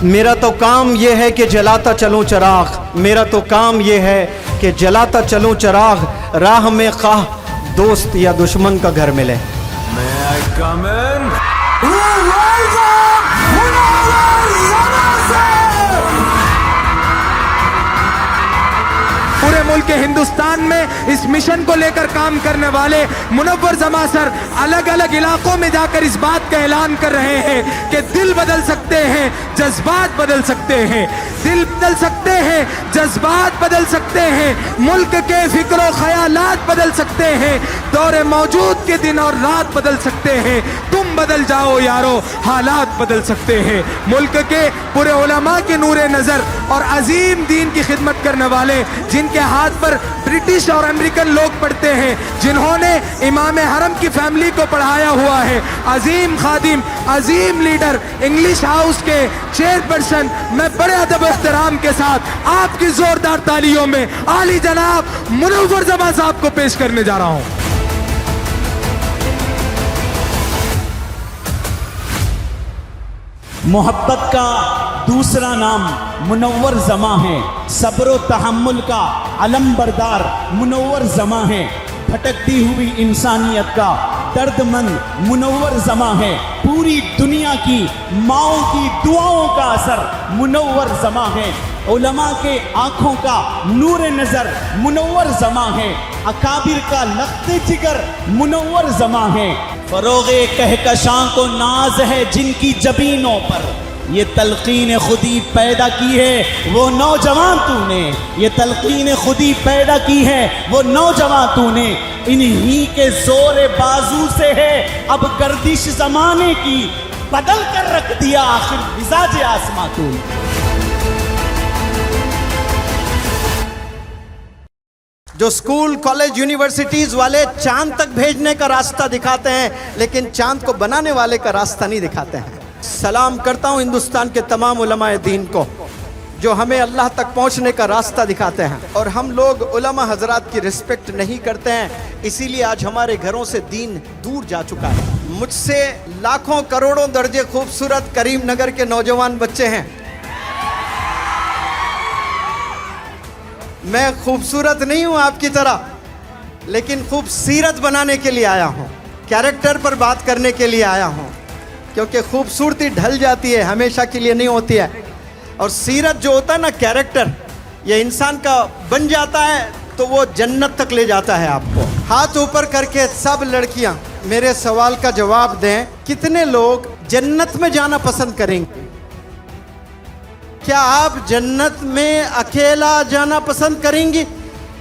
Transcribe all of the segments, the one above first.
मेरा तो काम ये है कि जलाता चलूं चिराग, मेरा तो काम ये है कि जलाता चलूं चिराग, राह में खाह दोस्त या दुश्मन का घर मिले। May I come in? पूरे मुल्क हिंदुस्तान में इस मिशन को लेकर काम करने वाले मुनव्वर जमा सर अलग अलग इलाकों में जाकर इस बात का ऐलान कर रहे हैं कि दिल बदल सकते हैं, जज्बात बदल सकते हैं, दिल बदल सकते हैं, जज्बात बदल सकते हैं, मुल्क के फिक्र ख्यालात बदल सकते हैं, दौरे मौजूद के दिन और रात बदल सकते हैं, तुम बदल जाओ यारो, हालात बदल सकते हैं। मुल्क के पूरे उलमा के नूरे नजर और अजीम दीन की खिदमत करने वाले, जिनके हाथ पर ब्रिटिश और अमेरिकन लोग पढ़ते हैं, जिन्होंने इमाम हरम की फैमिली को पढ़ाया हुआ है, अजीम खादिम, अजीम लीडर, इंग्लिश हाउस के चेयरपर्सन, मैं बड़े अदब एहतराम के साथ आपकी जोरदार तालियों में आली जनाब मुनव्वर जमा साहब को पेश करने जा रहा हूं। मोहब्बत का दूसरा नाम मुनव्वर जमा है, सब्र व तहम्मुल का अलम बरदार मुनव्वर जमा है, भटकती हुई इंसानियत का दर्दमंद मुनव्वर जमा है, पूरी दुनिया की माओं की दुआओं का असर मुनव्वर जमा है, उलमा के आंखों का नूर नजर मुनव्वर जमा है, अकाबिर का लख्ते जिगर मुनव्वर जमा है, फरोगे कहकशां को नाज है जिनकी जबीनों पर, ये तलकीन खुदी पैदा की है वो नौजवान तूने, ये तलकीन खुदी पैदा की है वो नौजवान तूने, इन्हीं के जोर बाजू से है अब गर्दिश जमाने की, बदल कर रख दिया आखिर मिजाज आसमां तूने। जो स्कूल कॉलेज यूनिवर्सिटीज वाले चांद तक भेजने का रास्ता दिखाते हैं, लेकिन चांद को बनाने वाले का रास्ता नहीं दिखाते हैं। सलाम करता हूँ हिंदुस्तान के तमाम उलमाए दीन को जो हमें अल्लाह तक पहुँचने का रास्ता दिखाते हैं, और हम लोग उलमा हजरात की रिस्पेक्ट नहीं करते हैं, इसीलिए आज हमारे घरों से दीन दूर जा चुका है। मुझसे लाखों करोड़ों दर्जे खूबसूरत करीम नगर के नौजवान बच्चे हैं, मैं खूबसूरत नहीं हूँ आपकी तरह, लेकिन खूबसीरत बनाने के लिए आया हूँ, कैरेक्टर पर बात करने के लिए आया हूँ, क्योंकि खूबसूरती ढल जाती है, हमेशा के लिए नहीं होती है, और सीरत जो होता है ना, कैरेक्टर, ये इंसान का बन जाता है तो वो जन्नत तक ले जाता है आपको। हाथ ऊपर करके सब लड़कियां मेरे सवाल का जवाब दें, कितने लोग जन्नत में जाना पसंद करेंगे? क्या आप जन्नत में अकेला जाना पसंद करेंगी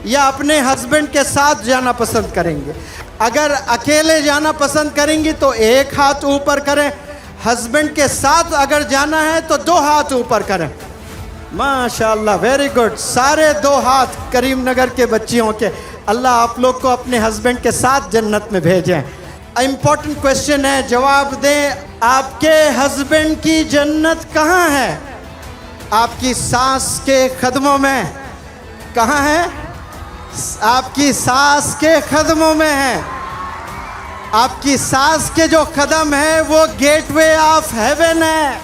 या अपने हस्बैंड के साथ जाना पसंद करेंगे? अगर अकेले जाना पसंद करेंगी तो एक हाथ ऊपर करें, हस्बैंड के साथ अगर जाना है तो दो हाथ ऊपर करें। माशाअल्लाह, वेरी गुड, सारे दो हाथ करीम नगर के बच्चियों के। अल्लाह आप लोग को अपने हस्बैंड के साथ जन्नत में भेजें। इम्पोर्टेंट क्वेश्चन है, जवाब दें, आपके हस्बैंड की जन्नत कहाँ है? आपकी सास के कदमों में। कहाँ है? आपकी सास के कदमों में है। आपकी सास के जो कदम है वो गेटवे ऑफ हेवन है,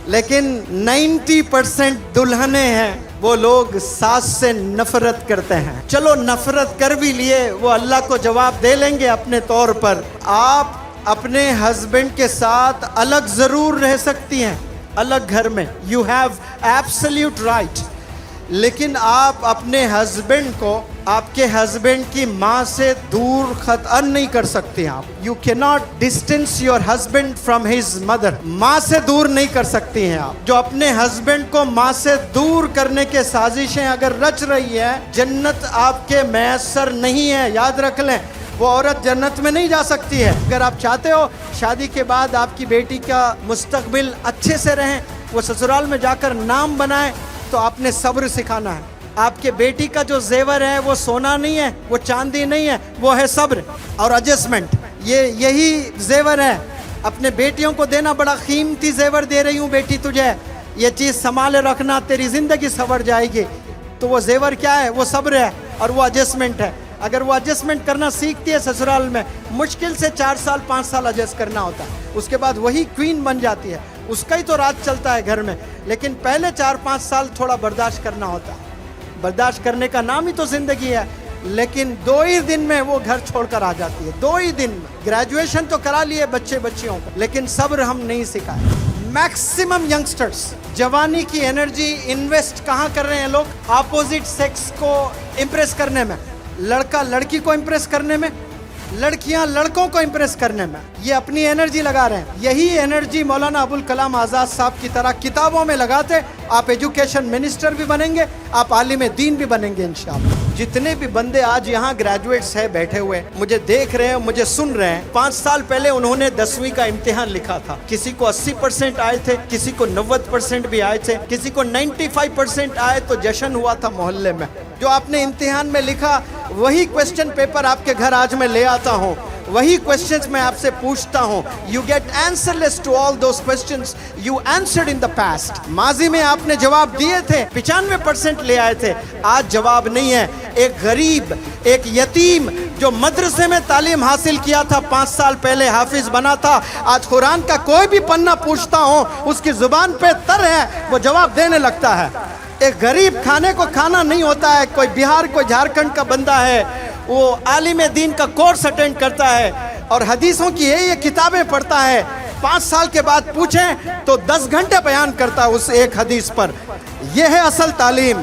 लेकिन 90% दुल्हने हैं वो लोग सास से नफरत करते हैं। चलो नफरत कर भी लिए, वो अल्लाह को जवाब दे लेंगे अपने तौर पर। आप अपने हस्बैंड के साथ अलग ज़रूर रह सकती हैं, अलग घर में, यू हैव एब्सोल्यूट राइट, लेकिन आप अपने हस्बैंड को आपके हस्बैंड की माँ से दूर खतन नहीं कर सकते। आप you can not distance your husband from his mother. माँ से दूर नहीं कर सकती हैं आप। जो अपने हस्बैंड को माँ से दूर करने के साजिशें अगर रच रही है, जन्नत आपके मैसर नहीं है, याद रख लें। वो औरत जन्नत में नहीं जा सकती है। अगर आप चाहते हो शादी के बाद आपकी बेटी का मुस्तकबिल अच्छे से रहें, वो ससुराल में जाकर नाम बनाए, तो आपने सब्र सिखाना है। आपके बेटी का जो जेवर है वो सोना नहीं है, वो चांदी नहीं है, वो है सब्र और एडजस्टमेंट। यही जेवर है। अपने बेटियों को देना, बड़ा कीमती जेवर दे रही हूँ बेटी तुझे, ये चीज़ संभाले रखना, तेरी ज़िंदगी संवर जाएगी। तो वो जेवर क्या है? वो सब्र है और वो एडजस्टमेंट है। अगर वो एडजस्टमेंट करना सीखती है ससुराल में, मुश्किल से 4 साल 5 साल एडजस्ट करना होता है, उसके बाद वही क्वीन बन जाती है। उसका ही तो राज चलता है घर में। लेकिन पहले 4-5 साल थोड़ा बर्दाश्त करना होता है। बर्दाश्त करने का नाम ही तो जिंदगी है। लेकिन 2 ही दिन में वो घर छोड़कर आ जाती है, 2 ही दिन में। ग्रेजुएशन तो करा लिए बच्चे बच्चियों को, लेकिन सब्र हम नहीं सिखाए। मैक्सिमम यंगस्टर्स जवानी की एनर्जी इन्वेस्ट कहाँ कर रहे हैं लोग? अपोजिट सेक्स को इम्प्रेस करने में, लड़का लड़की को इम्प्रेस करने में, लड़कियां लड़कों को इम्प्रेस करने में ये अपनी एनर्जी लगा रहे हैं। यही एनर्जी मौलाना अबुल कलाम आज़ाद साहब की तरह किताबों में लगाते, आप एजुकेशन मिनिस्टर भी बनेंगे, आप आलिम दीन भी बनेंगे इंशाअल्लाह। जितने भी बंदे आज यहाँ ग्रेजुएट्स हैं बैठे हुए, मुझे देख रहे हैं, मुझे सुन रहे हैं, 5 साल पहले उन्होंने 10वीं का इम्तिहान लिखा था। किसी को 80% आए थे, किसी को 90% भी आए थे, किसी को 95% आए तो जश्न हुआ था मोहल्ले में। जो आपने इम्तिहान में लिखा वही क्वेश्चन पेपर आपके घर आज मैं ले आता हूँ, वही क्वेश्चंस मैं आपसे पूछता हूँ। You get answers to all those questions you answered in the past. माजी में आपने जवाब दिए थे, 95% ले आए थे, आज जवाब नहीं है। एक गरीब, एक यतीम जो मदरसे में तालीम हासिल किया था, 5 साल पहले हाफिज बना था, आज कुरान का कोई भी पन्ना पूछता हूँ उसकी जुबान पे तर है, वो जवाब देने लगता है। एक गरीब खाने को खाना नहीं होता है, कोई बिहार कोई झारखंड का बंदा है, वो आलिम दीन का कोर्स अटेंड करता है और हदीसों की ये किताबें पढ़ता है, 5 साल के बाद पूछें तो 10 घंटे बयान करता है उस एक हदीस पर। यह है असल तालीम।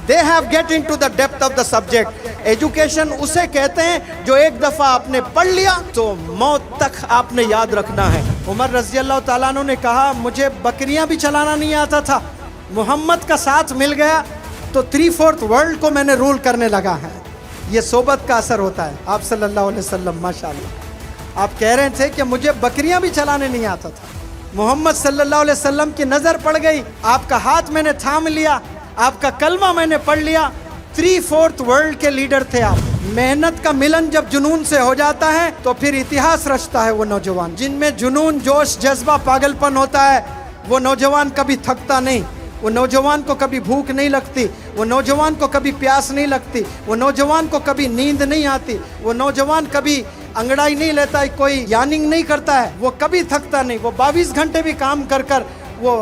They have get into the depth of the subject. Education उसे कहते हैं जो एक दफ़ा आपने पढ़ लिया तो मौत तक आपने याद रखना है। उमर रज़ी अल्लाह ताला अन्हु ने कहा, मुझे बकरियां भी चलाना नहीं आता था, मोहम्मद का साथ मिल गया तो 3/4 वर्ल्ड को मैंने रूल करने लगा है। ये सोबत का असर होता है। आप सल्लल्लाहु अलैहि वसल्लम माशाअल्लाह, आप कह रहे थे कि मुझे बकरियां भी चलाने नहीं आता था, मोहम्मद सल्लल्लाहु अलैहि वसल्लम की नज़र पड़ गई, आपका हाथ मैंने थाम लिया, आपका कलमा मैंने पढ़ लिया, 3/4 वर्ल्ड के लीडर थे आप। मेहनत का मिलन जब जुनून से हो जाता है तो फिर इतिहास रचता है वो नौजवान। जिनमें जुनून, जोश, जज्बा, पागलपन होता है, वो नौजवान कभी थकता नहीं, वो नौजवान को कभी भूख नहीं लगती, वो नौजवान को कभी प्यास नहीं लगती, वो नौजवान को कभी नींद नहीं आती, वो नौजवान कभी अंगड़ाई नहीं लेता है, कोई यानिंग नहीं करता है, वो कभी थकता नहीं, वो 22 घंटे भी काम कर कर वो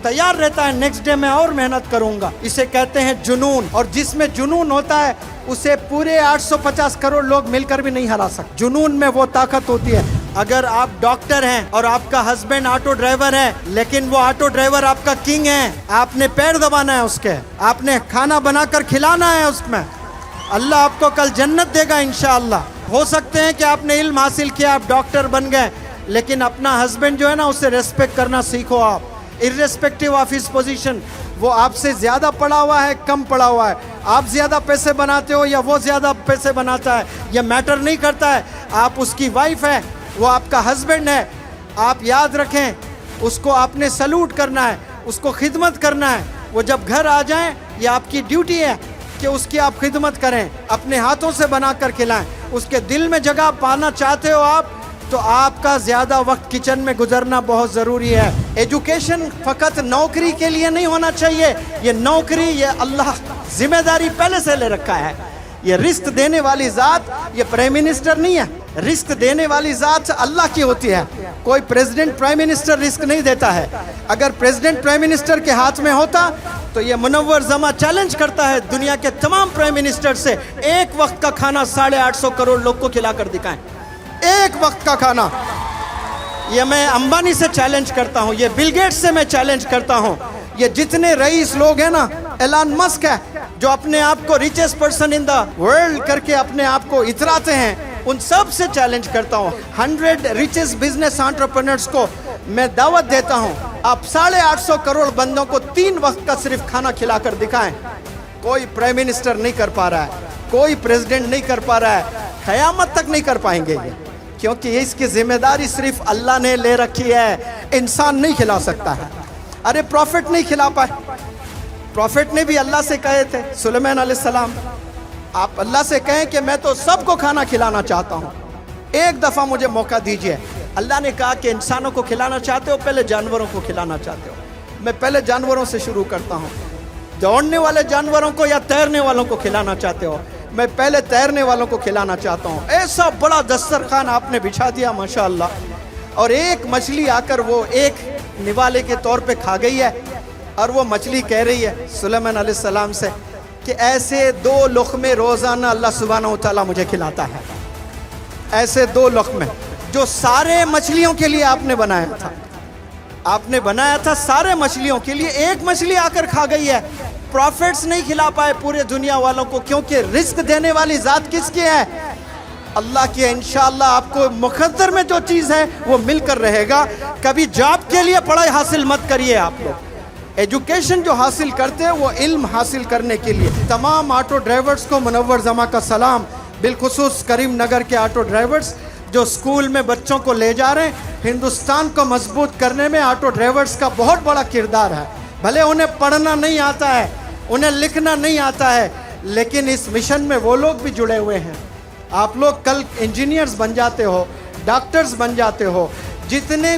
तैयार रहता है, नेक्स्ट डे मैं और मेहनत करूंगा। इसे कहते हैं जुनून। और जिसमें जुनून होता है उसे पूरे 850 करोड़ लोग मिलकर भी नहीं हरा सकते। जुनून में वो ताकत होती है। अगर आप डॉक्टर हैं और आपका हस्बैंड ऑटो ड्राइवर है, लेकिन वो ऑटो ड्राइवर आपका किंग है, आपने पैर दबाना है उसके, आपने खाना बनाकर खिलाना है उसमें, अल्लाह आपको कल जन्नत देगा इंशाअल्लाह। हो सकते हैं कि आपने इल्म हासिल किया, आप डॉक्टर बन गए, लेकिन अपना हस्बैंड जो है ना उसे रेस्पेक्ट करना सीखो आप, इर्रेस्पेक्टिव ऑफ हिज पोजीशन। वो आपसे ज़्यादा पढ़ा हुआ है, कम पढ़ा हुआ है, आप ज़्यादा पैसे बनाते हो या वो ज़्यादा पैसे बनाता है, ये मैटर नहीं करता है। आप उसकी वाइफ है, वो आपका हस्बैंड है, आप याद रखें उसको आपने सल्यूट करना है, उसको खिदमत करना है। वो जब घर आ जाएं, ये आपकी ड्यूटी है कि उसकी आप खिदमत करें, अपने हाथों से बनाकर खिलाएं। उसके दिल में जगह पाना चाहते हो आप, तो आपका ज़्यादा वक्त किचन में गुजरना बहुत ज़रूरी है। एजुकेशन फ़कत नौकरी के लिए नहीं होना चाहिए, ये नौकरी ये अल्लाह जिम्मेदारी पहले से ले रखा है। ये रिस्क देने वाली ज़ात ये प्राइम मिनिस्टर नहीं है, रिस्क देने वाली ज़ात अल्लाह की होती है। कोई प्रेसिडेंट प्राइम मिनिस्टर रिस्क नहीं देता है। अगर प्रेसिडेंट प्राइम मिनिस्टर के हाथ में होता तो ये मुनव्वर जमा चैलेंज करता है दुनिया के तमाम प्राइम मिनिस्टर से, एक वक्त का खाना 850 करोड़ लोग को खिलाकर दिखाएं, एक वक्त का खाना। ये मैं अंबानी से चैलेंज करता हूँ, ये बिल गेट्स से मैं चैलेंज करता हूँ, ये जितने रईस लोग हैं ना, एलन मस्क है जो अपने आप को richest person in the world करके अपने आप को इतराते हैं, उन सब से चैलेंज करता हूँ। 100 रिचेस्ट बिजनेस एंटरप्रेन्योर्स को मैं दावत देता हूँ, आप 850 करोड़ बंदों को 3 वक्त का सिर्फ खाना खिलाकर दिखाएं। कोई प्राइम मिनिस्टर नहीं कर पा रहा है, कोई प्रेसिडेंट नहीं कर पा रहा है, क़यामत तक नहीं कर पाएंगे ये, क्योंकि इसकी जिम्मेदारी सिर्फ अल्लाह ने ले रखी है, इंसान नहीं खिला सकता है। अरे प्रॉफिट नहीं खिला पाए, प्रॉफिट ने भी अल्लाह से कहे थे, सुलेमान अलैहिस्सलाम, आप अल्लाह से कहें कि मैं तो सबको खाना खिलाना चाहता हूँ, एक दफ़ा मुझे मौका दीजिए। अल्लाह ने कहा कि इंसानों को खिलाना चाहते हो, पहले जानवरों को खिलाना चाहते हो। मैं पहले जानवरों से शुरू करता हूँ। दौड़ने वाले जानवरों को या तैरने वालों को खिलाना चाहते हो, मैं पहले तैरने वालों को खिलाना चाहता हूँ। ऐसा बड़ा दस्तरखान आपने बिछा दिया माशाअल्लाह, और एक मछली आकर वो एक निवाले के तौर पे खा गई है और वो मछली कह रही है सुलेमान अलैहिस्सलाम से कि ऐसे 2 लुक़मे रोज़ाना अल्लाह सुब्हानहू व तआला मुझे खिलाता है, ऐसे 2 लुक़मे जो सारे मछलियों के लिए आपने बनाया था, आपने बनाया था सारे मछलियों के लिए, एक मछली आकर खा गई है। प्रॉफिट्स नहीं खिला पाए पूरे दुनिया वालों को, क्योंकि रिस्क देने वाली ज़ात किसकी है? अल्लाह की है। इंशाअल्लाह आपको मुक़द्दर में जो चीज़ है वो मिलकर रहेगा। कभी जॉब के लिए पढ़ाई हासिल मत करिए आप लोग, एजुकेशन जो हासिल करते हैं वो इल्म हासिल करने के लिए। तमाम ऑटो ड्राइवर्स को मुनव्वर जमा का सलाम, बिलखुसूस करीम नगर के ऑटो ड्राइवर्स जो स्कूल में बच्चों को ले जा रहे हैं। हिंदुस्तान को मजबूत करने में ऑटो ड्राइवर्स का बहुत बड़ा किरदार है। भले उन्हें पढ़ना नहीं आता है, उन्हें लिखना नहीं आता है, लेकिन इस मिशन में वो लोग भी जुड़े हुए हैं। आप लोग कल इंजीनियर्स बन जाते हो, डॉक्टर्स बन जाते हो। जितने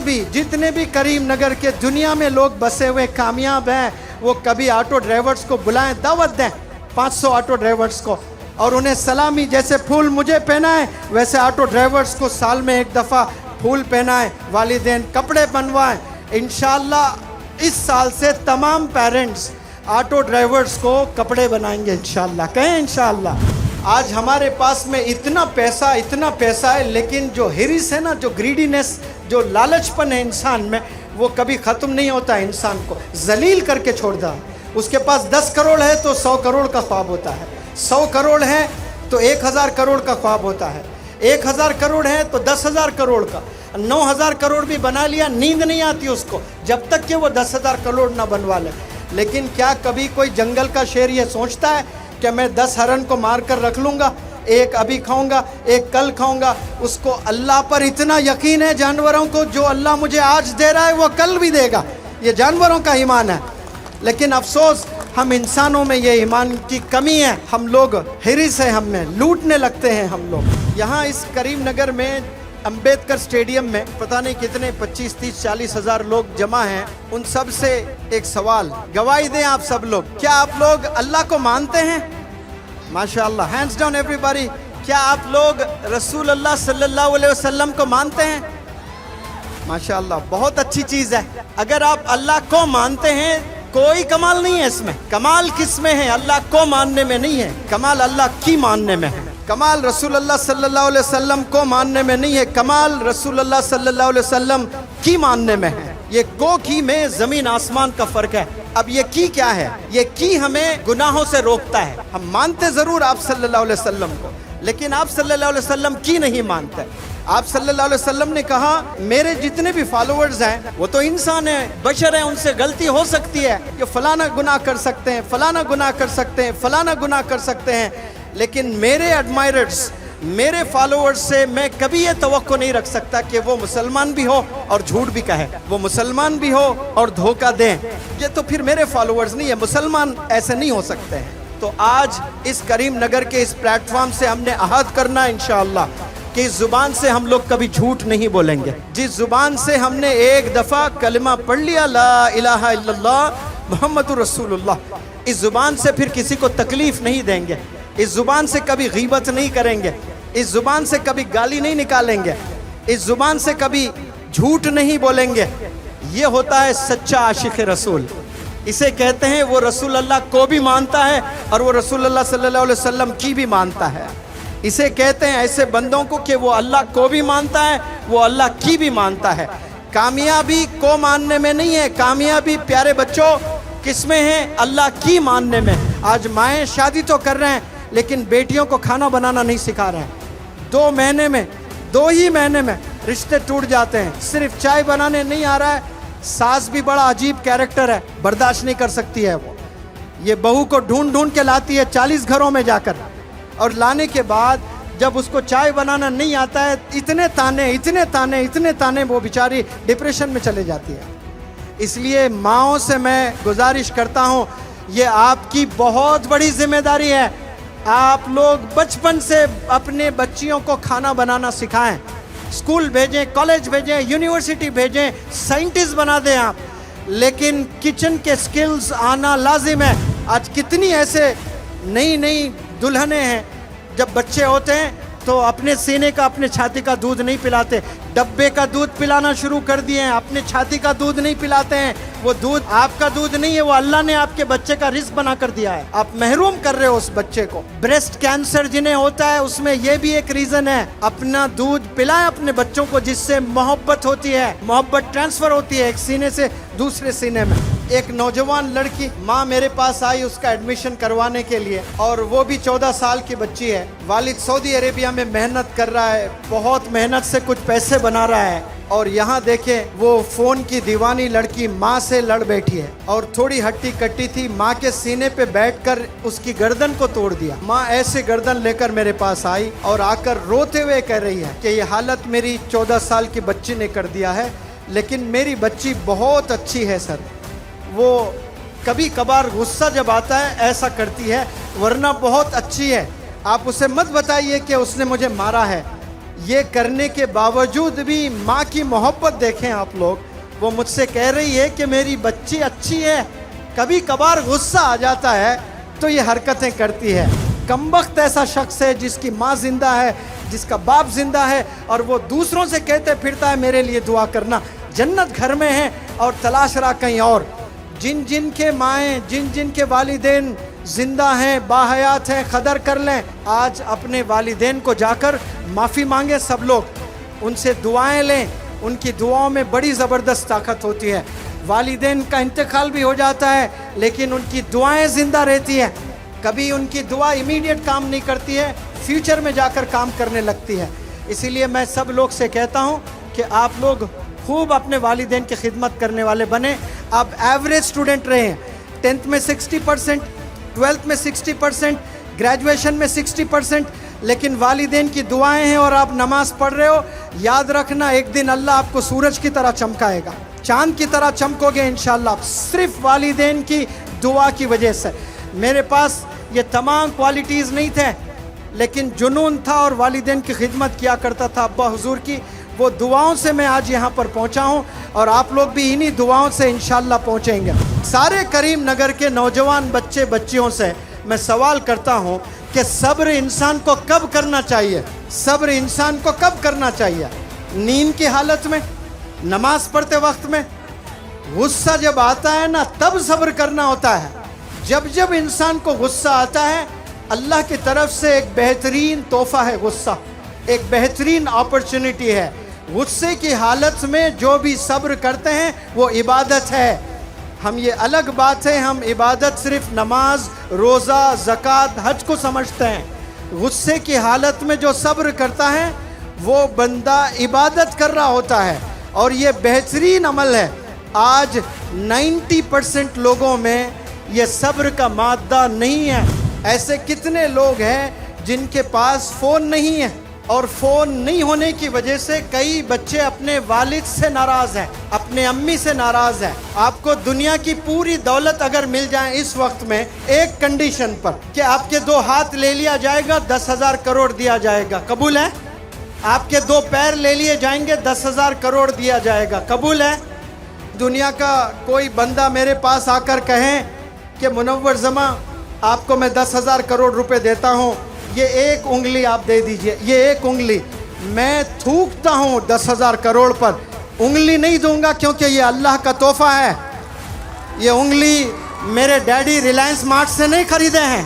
भी करीम नगर के दुनिया में लोग बसे हुए कामयाब हैं, वो कभी ऑटो ड्राइवर्स को बुलाएं, दावत दें 500 ऑटो ड्राइवर्स को, और उन्हें सलामी, जैसे फूल मुझे पहनाएं वैसे ऑटो ड्राइवर्स को साल में एक दफ़ा फूल पहनाएं, वालिदैन कपड़े बनवाएं। इंशाअल्लाह इस साल से तमाम पेरेंट्स ऑटो ड्राइवर्स को कपड़े बनाएंगे इंशाअल्लाह, कहें इंशाअल्लाह। आज हमारे पास में इतना पैसा है, लेकिन जो हिरिस है ना, जो ग्रीडीनेस, जो लालचपन है इंसान में, वो कभी ख़त्म नहीं होता है, इंसान को जलील करके छोड़ता है। उसके पास 10 करोड़ है तो 100 करोड़ का ख्वाब होता है, 100 करोड़ है तो 1000 करोड़ का ख्वाब होता है, 1000 करोड़ है तो 10,000 करोड़ का, 9,000 करोड़ भी बना लिया, नींद नहीं आती उसको जब तक कि वो 10,000 करोड़ ना बनवा ले। लेकिन क्या कभी कोई जंगल का शेर ये सोचता है कि मैं 10 हरन को मार कर रख लूँगा, एक अभी खाऊंगा, एक कल खाऊंगा? उसको अल्लाह पर इतना यकीन है, जानवरों को, जो अल्लाह मुझे आज दे रहा है वो कल भी देगा, ये जानवरों का ईमान है। लेकिन अफसोस हम इंसानों में ये ईमान की कमी है, हम लोग हिरिस है, हमें लूटने लगते हैं हम लोग। यहाँ इस करीम नगर में अंबेडकर स्टेडियम में पता नहीं कितने 25, 30, 40 हज़ार लोग जमा हैं। उन सब से एक सवाल, गवाही दें आप सब लोग, क्या आप लोग अल्लाह को मानते हैं? माशाअल्लाह, हैंड्स डाउन एवरीबॉडी। क्या आप लोग रसूल अल्लाह सल्लल्लाहु अलैहि वसल्लम को मानते हैं? माशाअल्लाह, बहुत अच्छी चीज़ है। अगर आप अल्लाह को मानते हैं, कोई कमाल नहीं है इसमें। कमाल किस में है? अल्लाह को मानने में नहीं है, कमाल अल्लाह की मानने में है। कमाल रसूल अल्लाह सल्लल्लाहु अलैहि वसल्लम को मानने में नहीं है, कमाल रसूल अल्लाह सल्लल्लाहु अलैहि वसल्लम की मानने में है। ये को की में ज़मीन आसमान का फ़र्क है। अब ये की क्या है? ये की हमें गुनाहों से रोकता है। हम मानते ज़रूर आप सल्लल्लाहु अलैहि वसल्लम को, लेकिन आप सल्लल्लाहु अलैहि वसल्लम की नहीं मानते। आप सल्लल्लाहु अलैहि वसल्लम ने कहा मेरे जितने भी फॉलोअर्स हैं वो तो इंसान हैं, बशर हैं, उनसे गलती हो सकती है कि फलाना गुनाह कर सकते हैं, फलाना गुनाह कर सकते हैं, फलाना गुनाह कर सकते हैं, लेकिन मेरे एडमायरर्स, मेरे फॉलोअर्स से मैं कभी ये तवक्को नहीं रख सकता कि वो मुसलमान भी हो और झूठ भी कहे, वो मुसलमान भी हो और धोखा दें। ये तो फिर मेरे फॉलोअर्स नहीं है, मुसलमान ऐसे नहीं हो सकते हैं। तो आज इस करीम नगर के इस प्लेटफॉर्म से हमने अहद करना है इंशाअल्लाह कि इस ज़ुबान से हम लोग कभी झूठ नहीं बोलेंगे। जिस ज़ुबान से हमने एक दफ़ा कलिमा पढ़ लिया ला इलाहा इल्लल्लाह मुहम्मदुर रसूलुल्लाह, इस ज़ुबान से फिर किसी को तकलीफ़ नहीं देंगे, इस ज़ुबान से कभी गीबत नहीं करेंगे, इस ज़ुबान से कभी गाली नहीं निकालेंगे, इस ज़ुबान से कभी झूठ नहीं बोलेंगे। ये होता है सच्चा आशिक़ रसूल। इसे कहते हैं वो रसूल अल्लाह को भी मानता है और वो रसूल अल्लाह सल्लल्लाहु अलैहि वसल्लम की भी मानता है। इसे कहते हैं ऐसे बंदों को कि वो अल्लाह को भी मानता है, वो अल्लाह की भी मानता है। कामयाबी को मानने में नहीं है, कामयाबी प्यारे बच्चों किस में है? अल्लाह की मानने में। आज माएँ शादी तो कर रहे हैं लेकिन बेटियों को खाना बनाना नहीं सिखा रहे हैं। 2 महीने में, 2 ही महीने में रिश्ते टूट जाते हैं। सिर्फ चाय बनाने नहीं आ रहा है, सास भी बड़ा अजीब कैरेक्टर है, बर्दाश्त नहीं कर सकती है वो। ये बहू को ढूंढ ढूंढ के लाती है 40 घरों में जाकर, और लाने के बाद जब उसको चाय बनाना नहीं आता है, इतने ताने वो बेचारी डिप्रेशन में चले जाती है। इसलिए माँओं से मैं गुजारिश करता हूँ, ये आपकी बहुत बड़ी जिम्मेदारी है। आप लोग बचपन से अपने बच्चियों को खाना बनाना सिखाएं, स्कूल भेजें, कॉलेज भेजें, यूनिवर्सिटी भेजें, साइंटिस्ट बना दें आप, लेकिन किचन के स्किल्स आना लाजिम है। आज कितनी ऐसे नई दुल्हनें हैं, जब बच्चे होते हैं तो अपने सीने का, अपने छाती का दूध नहीं पिलाते, डब्बे का दूध पिलाना शुरू कर दिए हैं, अपने छाती का दूध नहीं पिलाते हैं। वो दूध आपका दूध नहीं है, वो अल्लाह ने आपके बच्चे का रिस्क बना कर दिया है, आप महरूम कर रहे हो उस बच्चे को। ब्रेस्ट कैंसर जिन्हें होता है उसमें ये भी एक रीजन है, अपना दूध पिलाएं अपने बच्चों को, जिससे मोहब्बत होती है, मोहब्बत ट्रांसफर होती है एक सीने से दूसरे सीने में। एक नौजवान लड़की माँ मेरे पास आई उसका एडमिशन करवाने के लिए, और वो भी 14 साल की बच्ची है। वालिद सऊदी अरेबिया में मेहनत कर रहा है, बहुत मेहनत से कुछ पैसे बना रहा है, और यहाँ देखें वो फोन की दीवानी लड़की माँ से लड़ बैठी है, और थोड़ी हट्टी कट्टी थी, माँ के सीने पे बैठकर उसकी गर्दन को तोड़ दिया। माँ ऐसे गर्दन लेकर मेरे पास आई और आकर रोते हुए कह रही है कि ये हालत मेरी 14 साल की बच्ची ने कर दिया है, लेकिन मेरी बच्ची बहुत अच्छी है सर। वो कभी कभार गुस्सा जब आता है ऐसा करती है, वरना बहुत अच्छी है। आप उसे मत बताइए कि उसने मुझे मारा है। ये करने के बावजूद भी माँ की मोहब्बत देखें आप लोग, वो मुझसे कह रही है कि मेरी बच्ची अच्छी है, कभी कभार गुस्सा आ जाता है तो ये हरकतें करती है। कमबख्त ऐसा शख्स है जिसकी माँ जिंदा है, जिसका बाप जिंदा है, और वो दूसरों से कहते फिरता है मेरे लिए दुआ करना, जन्नत घर में है और तलाश रहा कहीं और। जिन जिन के माएँ, जिन जिन के वालिदैन जिंदा हैं, बाहयात हैं, कदर कर लें। आज अपने वालिदैन को जाकर माफ़ी मांगे सब लोग, उनसे दुआएं लें, उनकी दुआओं में बड़ी ज़बरदस्त ताकत होती है। वालिदैन का इंतकाल भी हो जाता है लेकिन उनकी दुआएं ज़िंदा रहती है। कभी उनकी दुआ इमीडिएट काम नहीं करती है, फ्यूचर में जाकर काम करने लगती है। इसीलिए मैं सब लोग से कहता हूँ कि आप लोग खूब अपने वालिदैन की खिदमत करने वाले बने। आप एवरेज स्टूडेंट रहे हैं, 10th में 60%, 12th में 60%, ग्रेजुएशन में 60%, लेकिन वालिदैन की दुआएं हैं और आप नमाज पढ़ रहे हो। याद रखना एक दिन अल्लाह आपको सूरज की तरह चमकाएगा, चांद की तरह चमकोगे इंशाअल्लाह, सिर्फ वालिदैन की दुआ की वजह से। मेरे पास ये तमाम क्वालिटीज़ नहीं थे, लेकिन जुनून था और वालिदैन की खिदमत किया करता था अब्बा हुजूर की। वो दुआओं से मैं आज यहाँ पर पहुँचा हूँ और आप लोग भी इन्हीं दुआओं से इंशाअल्लाह पहुँचेंगे। सारे करीम नगर के नौजवान बच्चे बच्चियों से मैं सवाल करता हूँ कि सब्र इंसान को कब करना चाहिए? सब्र इंसान को कब करना चाहिए? नींद की हालत में, नमाज पढ़ते वक्त में? गुस्सा जब आता है ना तब सब्र करना होता है। जब जब इंसान को गुस्सा आता है, अल्लाह की तरफ से एक बेहतरीन तोहफा है गुस्सा, एक बेहतरीन अपॉर्चुनिटी है। गुस्से की हालत में जो भी सब्र करते हैं वो इबादत है। हम ये अलग बात है, हम इबादत सिर्फ नमाज, रोज़ा, ज़कात, हज को समझते हैं। गुस्से की हालत में जो सब्र करता है वो बंदा इबादत कर रहा होता है, और ये बेहतरीन अमल है। आज 90% लोगों में ये सब्र का मादा नहीं है। ऐसे कितने लोग हैं जिनके पास फ़ोन नहीं है, और फ़ोन नहीं होने की वजह से कई बच्चे अपने वालिद से नाराज़ हैं, अपने अम्मी से नाराज़ हैं। आपको दुनिया की पूरी दौलत अगर मिल जाए इस वक्त में, एक कंडीशन पर कि आपके 2 हाथ ले लिया जाएगा, 10,000 करोड़ दिया जाएगा, कबूल है? आपके 2 पैर ले लिए जाएंगे, 10,000 करोड़ दिया जाएगा, कबूल है? दुनिया का कोई बंदा मेरे पास आकर कहे कि मुनव्वर जमा आपको मैं 10,000 करोड़ रुपए देता हूँ, ये एक उंगली आप दे दीजिए, ये एक उंगली। मैं थूकता हूँ 10,000 करोड़ पर, उंगली नहीं दूंगा क्योंकि ये अल्लाह का तोहफा है। ये उंगली मेरे डैडी रिलायंस मार्ट से नहीं खरीदे हैं,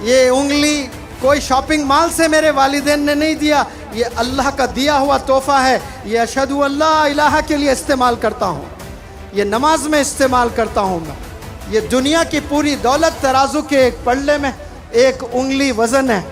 ये उंगली कोई शॉपिंग मॉल से मेरे वालिदैन ने नहीं दिया, ये अल्लाह का दिया हुआ तोहफा है। ये अशहदु अल्ला इलाहा के लिए इस्तेमाल करता हूँ, ये नमाज में इस्तेमाल करता हूँ मैं। ये दुनिया की पूरी दौलत तराजू के एक पल्ले में एक उंगली वज़न है।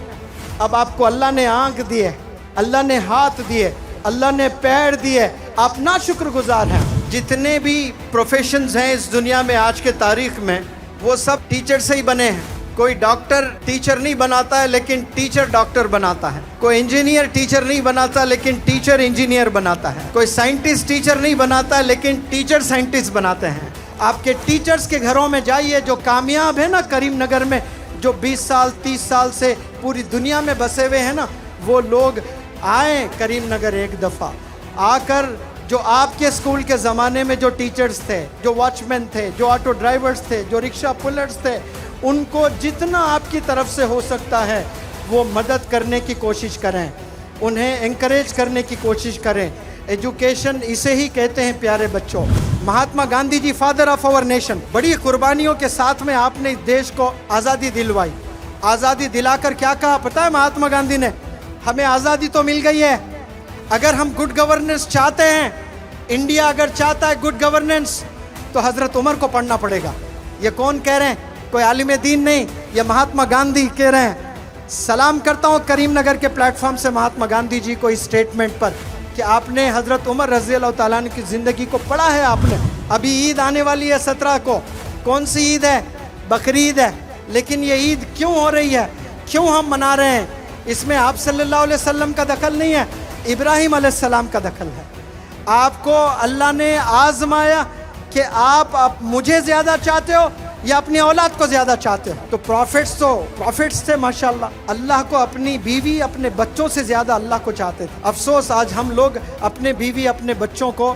अब आपको अल्लाह ने आँख दिए, अल्लाह ने हाथ दिए, अल्लाह ने पैर दिए, आप ना शुक्रगुजार हैं। जितने भी प्रोफेशंस हैं इस दुनिया में आज के तारीख में, वो सब टीचर से ही बने हैं। कोई डॉक्टर टीचर नहीं बनाता है लेकिन टीचर डॉक्टर बनाता है। कोई इंजीनियर टीचर नहीं बनाता लेकिन टीचर इंजीनियर बनाता है। कोई साइंटिस्ट टीचर नहीं बनाता है लेकिन टीचर साइंटिस्ट बनाते हैं। आपके टीचर्स के घरों में जाइए जो कामयाब है ना करीम नगर में, जो 20 साल 30 साल से पूरी दुनिया में बसे हुए हैं ना, वो लोग आए करीम नगर एक दफ़ा आकर, जो आपके स्कूल के ज़माने में जो टीचर्स थे, जो वॉचमैन थे, जो ऑटो ड्राइवर्स थे, जो रिक्शा पुलर्स थे, उनको जितना आपकी तरफ से हो सकता है वो मदद करने की कोशिश करें, उन्हें encourage करने की कोशिश करें। एजुकेशन इसे ही कहते हैं प्यारे बच्चों। Mahatma Gandhi ji father of our nation, बड़ी कुर्बानियों के साथ में आपने इस देश को आज़ादी दिलवाई। आज़ादी दिलाकर क्या कहा पता है महात्मा गांधी ने? हमें आज़ादी तो मिल गई है, अगर हम गुड गवर्नेंस चाहते हैं, इंडिया अगर चाहता है गुड गवर्नेंस, तो हज़रत उमर को पढ़ना पड़ेगा। ये कौन कह रहे हैं? कोई आलिम दीन नहीं, ये महात्मा गांधी कह रहे हैं। सलाम करता हूँ करीमनगर के प्लेटफॉर्म से महात्मा गांधी जी को इस स्टेटमेंट पर कि आपने हज़रत उमर रज़ी अल्लाह ताला अन्हु की ज़िंदगी को पढ़ा है आपने। अभी ईद आने वाली है 17 को, कौन सी ईद है? बकरीद है। लेकिन ये ईद क्यों हो रही है, क्यों हम मना रहे हैं? इसमें आप सल्लल्लाहु अलैहि वसल्लम का दखल नहीं है, इब्राहीम अलैहिस्सलाम का दखल है। आपको अल्लाह ने आजमाया कि आप मुझे ज़्यादा चाहते हो या अपनी औलाद को ज़्यादा चाहते हो। तो प्रॉफिट्स थे माशाल्लाह, अल्लाह को अपनी बीवी अपने बच्चों से ज़्यादा अल्लाह को चाहते थे। अफसोस आज हम लोग अपने बीवी अपने बच्चों को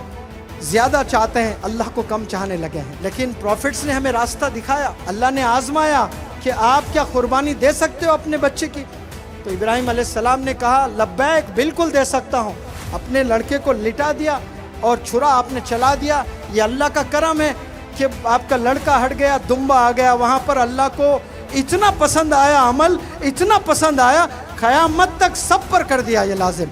ज़्यादा चाहते हैं, अल्लाह को कम चाहने लगे हैं। लेकिन प्रॉफिट्स ने हमें रास्ता दिखाया, अल्लाह ने आजमाया कि आप क्या कुर्बानी दे सकते हो अपने बच्चे की। तो इब्राहीम अलैहिस्सलाम ने कहा लब्बैक, बिल्कुल दे सकता हूँ। अपने लड़के को लिटा दिया और छुरा आपने चला दिया। ये अल्लाह का करम है कि आपका लड़का हट गया, दुम्बा आ गया। वहाँ पर अल्लाह को इतना पसंद आया अमल, इतना पसंद आया, क़यामत तक सब पर कर दिया ये लाजिम।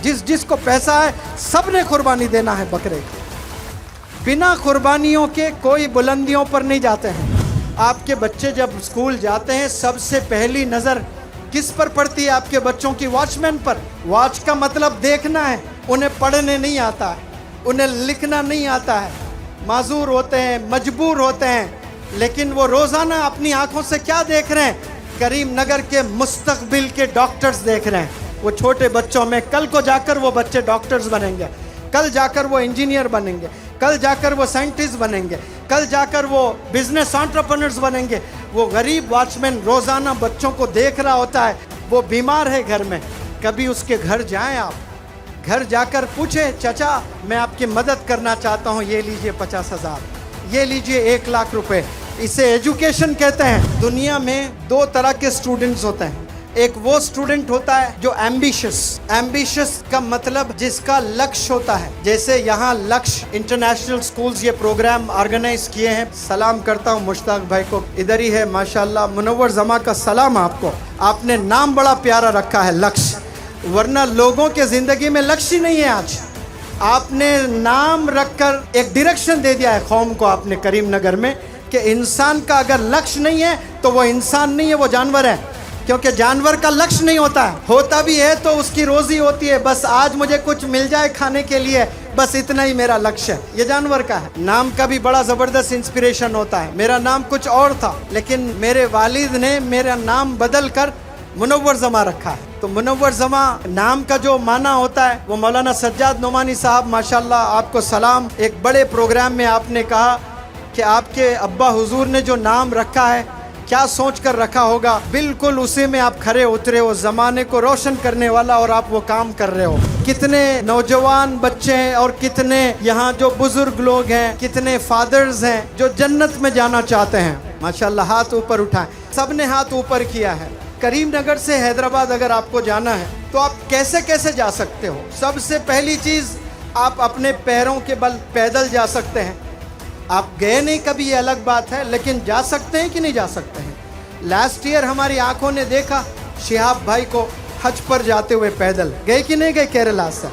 जिसको पैसा है सब ने कुर्बानी देना है बकरे की। बिना कुर्बानियों के कोई बुलंदियों पर नहीं जाते हैं। आपके बच्चे जब स्कूल जाते हैं सबसे पहली नज़र किस पर पड़ती है? आपके बच्चों की वॉचमैन पर। वॉच का मतलब देखना है, उन्हें पढ़ने नहीं आता है, उन्हें लिखना नहीं आता है, माजूर होते हैं, मजबूर होते हैं। लेकिन वो रोज़ाना अपनी आंखों से क्या देख रहे हैं? करीमनगर के मुस्तकबिल के डॉक्टर्स देख रहे हैं। वो छोटे बच्चों में कल को जाकर वो बच्चे डॉक्टर्स बनेंगे, कल जाकर वो इंजीनियर बनेंगे, कल जाकर वो साइंटिस्ट बनेंगे, कल जाकर वो बिजनेस एंटरप्रेन्योर्स बनेंगे। वो गरीब वॉचमैन रोज़ाना बच्चों को देख रहा होता है। वो बीमार है घर में, कभी उसके घर जाएं आप, घर जाकर पूछे चाचा मैं आपकी मदद करना चाहता हूँ, ये लीजिए 50,000, ये लीजिए 1 लाख रुपए। इसे एजुकेशन कहते हैं। दुनिया में 2 तरह के स्टूडेंट्स होते हैं। एक वो स्टूडेंट होता है जो एम्बिशियस का मतलब जिसका लक्ष्य होता है। जैसे यहाँ लक्ष्य इंटरनेशनल स्कूल्स ये प्रोग्राम ऑर्गेनाइज किए हैं। सलाम करता हूँ मुश्ताक भाई को, इधर ही है माशाल्लाह। मुनव्वर जमा का सलाम आपको, आपने नाम बड़ा प्यारा रखा है लक्ष्य, वरना लोगों के ज़िंदगी में लक्ष्य ही नहीं है। आज आपने नाम रखकर एक डायरेक्शन दे दिया है कौम को आपने करीमनगर में कि इंसान का अगर लक्ष्य नहीं है तो वो इंसान नहीं है, वो जानवर है। क्योंकि जानवर का लक्ष्य नहीं होता है, होता भी है तो उसकी रोज़ी होती है, बस आज मुझे कुछ मिल जाए खाने के लिए, बस इतना ही मेरा लक्ष्य है। ये जानवर का है। नाम का भी बड़ा ज़बरदस्त इंस्पिरेशन होता है। मेरा नाम कुछ और था, लेकिन मेरे वालिद ने मेरा नाम बदल कर मुनव्वर जमा रखा है। तो मुनव्वर जमा नाम का जो माना होता है वो मौलाना सज्जाद नोमानी साहब माशाल्लाह आपको सलाम। एक बड़े प्रोग्राम में आपने कहा कि आपके अब्बा हुजूर ने जो नाम रखा है क्या सोच कर रखा होगा, बिल्कुल उसी में आप खरे उतरे हो, ज़माने को रोशन करने वाला, और आप वो काम कर रहे हो। कितने नौजवान बच्चे हैं और कितने यहाँ जो बुजुर्ग लोग हैं, कितने फादर्स हैं जो जन्नत में जाना चाहते हैं। माशाल्लाह हाथ ऊपर उठाएं, सब ने हाथ ऊपर किया है। करीमनगर से हैदराबाद अगर आपको जाना है तो आप कैसे कैसे जा सकते हो? सबसे पहली चीज़ आप अपने पैरों के बल पैदल जा सकते हैं। आप गए नहीं कभी, ये अलग बात है, लेकिन जा सकते हैं कि नहीं जा सकते हैं? लास्ट ईयर हमारी आंखों ने देखा शिहाब भाई को हज पर जाते हुए पैदल। गए कि नहीं गए केरला से?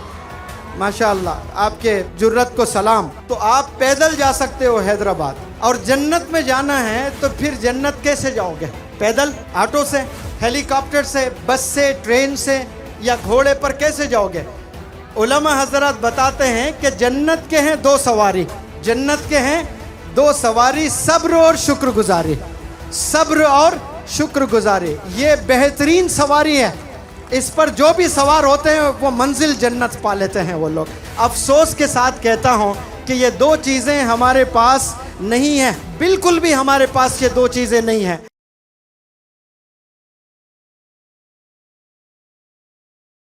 माशाअल्लाह आपके जुर्रत को सलाम। तो आप पैदल जा सकते हो हैदराबाद। और जन्नत में जाना है तो फिर जन्नत कैसे जाओगे? पैदल, ऑटो से, हेलीकॉप्टर से, बस से, ट्रेन से या घोड़े पर कैसे जाओगे? उलमा हजरत बताते हैं कि जन्नत के हैं 2 सवारी, जन्नत के हैं 2 सवारी, सब्र और शुक्रगुजारी। सब्र और शुक्रगुजारी ये बेहतरीन सवारी है। इस पर जो भी सवार होते हैं वो मंजिल जन्नत पा लेते हैं वो लोग। अफसोस के साथ कहता हूँ कि ये 2 चीज़ें हमारे पास नहीं हैं, बिल्कुल भी हमारे पास ये 2 चीज़ें नहीं हैं।